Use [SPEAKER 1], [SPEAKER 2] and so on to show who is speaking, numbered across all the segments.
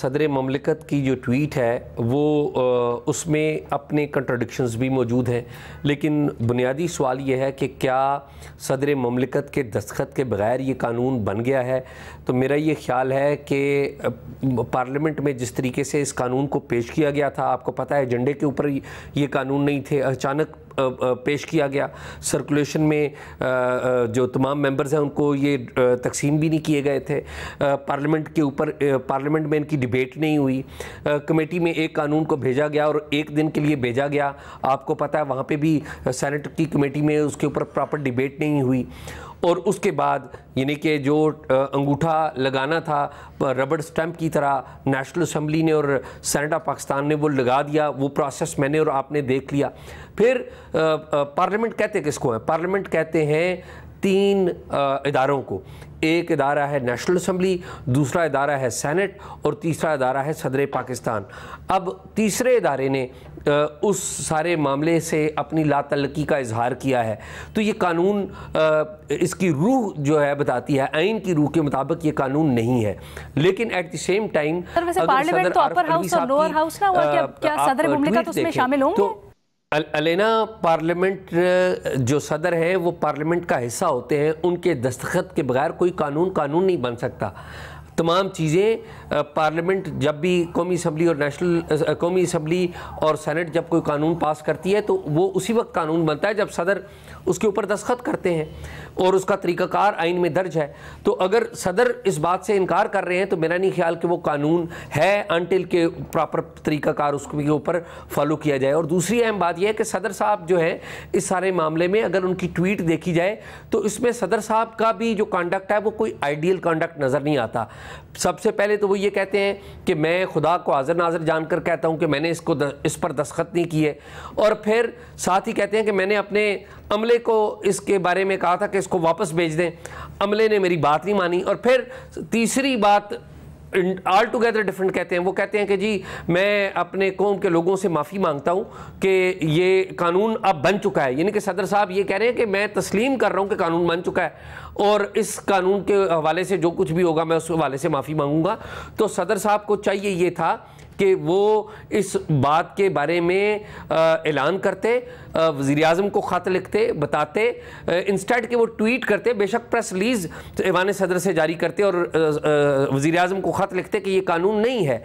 [SPEAKER 1] صدر مملکت کی جو ٹویٹ ہے وہ اس میں اپنے کنٹراڈکشنز بھی موجود ہیں، لیکن بنیادی سوال یہ ہے کہ کیا صدر مملکت کے دستخط کے بغیر یہ قانون بن گیا ہے؟ تو میرا یہ خیال ہے کہ پارلیمنٹ میں جس طریقے سے اس قانون کو پیش کیا گیا تھا، آپ کو پتہ ہے ایجنڈے کے اوپر یہ قانون نہیں تھے، اچانک پیش کیا گیا، سرکولیشن میں جو تمام ممبرز ہیں ان کو یہ تقسیم بھی نہیں کیے گئے تھے، پارلیمنٹ کے اوپر پارلیمنٹ میں ان کی ڈیبیٹ نہیں ہوئی، کمیٹی میں ایک قانون کو بھیجا گیا اور ایک دن کے لیے بھیجا گیا، آپ کو پتہ ہے وہاں پہ بھی سینٹ کی کمیٹی میں اس کے اوپر پراپر ڈیبیٹ نہیں ہوئی، اور اس کے بعد یعنی کہ جو انگوٹھا لگانا تھا ربڑ سٹمپ کی طرح نیشنل اسمبلی نے اور سینٹ آف پاکستان نے وہ لگا دیا، وہ پروسیس میں نے اور آپ نے دیکھ لیا۔ پھر پارلیمنٹ کہتے کس کو ہیں؟ پارلیمنٹ کہتے ہیں تین اداروں کو، ایک ادارہ ہے نیشنل اسمبلی، دوسرا ادارہ ہے سینٹ اور تیسرا ادارہ ہے صدر پاکستان۔ اب تیسرے ادارے نے اس سارے معاملے سے اپنی لا تعلقی کا اظہار کیا ہے، تو یہ قانون اس کی روح جو ہے بتاتی ہے، آئین کی روح کے مطابق یہ قانون نہیں ہے، لیکن at the same time
[SPEAKER 2] parliament تو اپر ہاؤس اور لوور ہاؤس نہ ہوا، کیا صدر مملکت اس میں شامل ہوں گے؟
[SPEAKER 1] علینا پارلیمنٹ جو صدر ہیں وہ پارلیمنٹ کا حصہ ہوتے ہیں، ان کے دستخط کے بغیر کوئی قانون نہیں بن سکتا۔ تمام چیزیں پارلیمنٹ جب بھی قومی اسمبلی اور قومی اسمبلی اور سینٹ جب کوئی قانون پاس کرتی ہے تو وہ اسی وقت قانون بنتا ہے جب صدر اس کے اوپر دستخط کرتے ہیں اور اس کا طریقہ کار آئین میں درج ہے۔ تو اگر صدر اس بات سے انکار کر رہے ہیں تو میرا نہیں خیال کہ وہ قانون ہے انٹل کہ پراپر طریقہ کار اس کے اوپر فالو کیا جائے۔ اور دوسری اہم بات یہ ہے کہ صدر صاحب جو ہیں اس سارے معاملے میں اگر ان کی ٹویٹ دیکھی جائے تو اس میں صدر صاحب کا بھی جو کانڈکٹ ہے وہ کوئی آئیڈیل کانڈکٹ نظر نہیں آتا۔ سب سے پہلے تو وہ یہ کہتے ہیں کہ میں خدا کو حاضر ناظر جان کر کہتا ہوں کہ میں نے اس پر دستخط نہیں کیے، اور پھر ساتھ ہی کہتے ہیں کہ میں نے اپنے عملے کو اس کے بارے میں کہا تھا کہ اس کو واپس بھیج دیں، عملے نے میری بات نہیں مانی۔ اور پھر تیسری بات آل ٹوگیدر ڈیفرنٹ کہتے ہیں، وہ کہتے ہیں کہ جی میں اپنے قوم کے لوگوں سے معافی مانگتا ہوں کہ یہ قانون اب بن چکا ہے، یعنی کہ صدر صاحب یہ کہہ رہے ہیں کہ میں تسلیم کر رہا ہوں کہ قانون بن چکا ہے اور اس قانون کے حوالے سے جو کچھ بھی ہوگا میں اس حوالے سے معافی مانگوں گا۔ تو صدر صاحب کو چاہیے یہ تھا کہ وہ اس بات کے بارے میں اعلان کرتے، وزیر اعظم کو خط لکھتے، بتاتے، انسٹیڈ کہ وہ ٹویٹ کرتے، بے شک پریس ریلیز ایوان صدر سے جاری کرتے اور وزیر اعظم کو خط لکھتے کہ یہ قانون نہیں ہے۔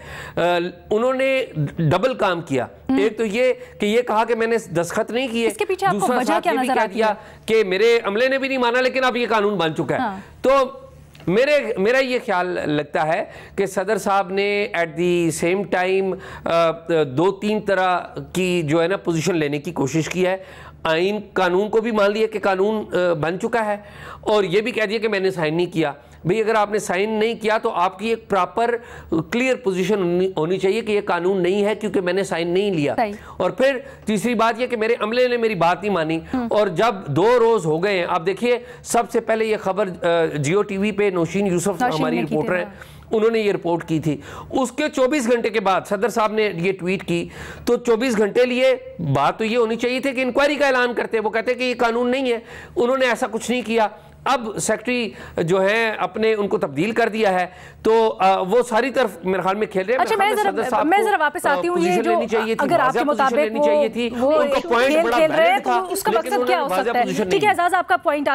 [SPEAKER 1] انہوں نے ڈبل کام کیا، ایک تو یہ کہ یہ کہا کہ میں نے دستخط نہیں کیے، دوسرا ساتھ یہ بھی کہہ دیا کہ میرے عملے نے بھی نہیں مانا لیکن اب یہ قانون بن چکا ہے۔ تو میرا یہ خیال لگتا ہے کہ صدر صاحب نے ایٹ دی سیم ٹائم دو تین طرح کی جو ہے نا پوزیشن لینے کی کوشش کی ہے۔ آئین قانون کو بھی مان لیا کہ قانون بن چکا ہے اور یہ بھی کہہ دیا کہ میں نے سائن نہیں کیا۔ بھئی اگر آپ نے سائن نہیں کیا تو آپ کی ایک پراپر کلیئر پوزیشن ہونی چاہیے کہ یہ قانون نہیں ہے کیونکہ میں نے سائن نہیں لیا۔ اور پھر تیسری بات یہ کہ میرے عملے نے میری بات نہیں مانی، اور جب 2 روز ہو گئے ہیں، آپ دیکھیے سب سے پہلے یہ خبر جیو ٹی وی پہ نوشین یوسف ہماری رپورٹر ہیں، انہوں نے یہ رپورٹ کی تھی، اس کے 24 گھنٹے کے بعد صدر صاحب نے یہ ٹویٹ کی، تو 24 گھنٹے لیے بات تو یہ ہونی چاہیے تھی کہ انکوائری کا اعلان کرتے، وہ کہتے کہ یہ قانون نہیں ہے، انہوں نے ایسا کچھ نہیں کیا۔ اب سیکٹری جو ہے اپنے ان کو تبدیل کر دیا ہے تو وہ ساری طرف میرے خیال میں کھیل رہے ہیں۔
[SPEAKER 2] اچھا میں ذرا واپس آتی ہوں، یہ جو اگر آپ کے مطابق وہ کھیل رہے ہیں تو اس کا مقصد کیا ہو سکتا ہے؟ ٹھیک ہے اعزاز، آپ کا پوائنٹ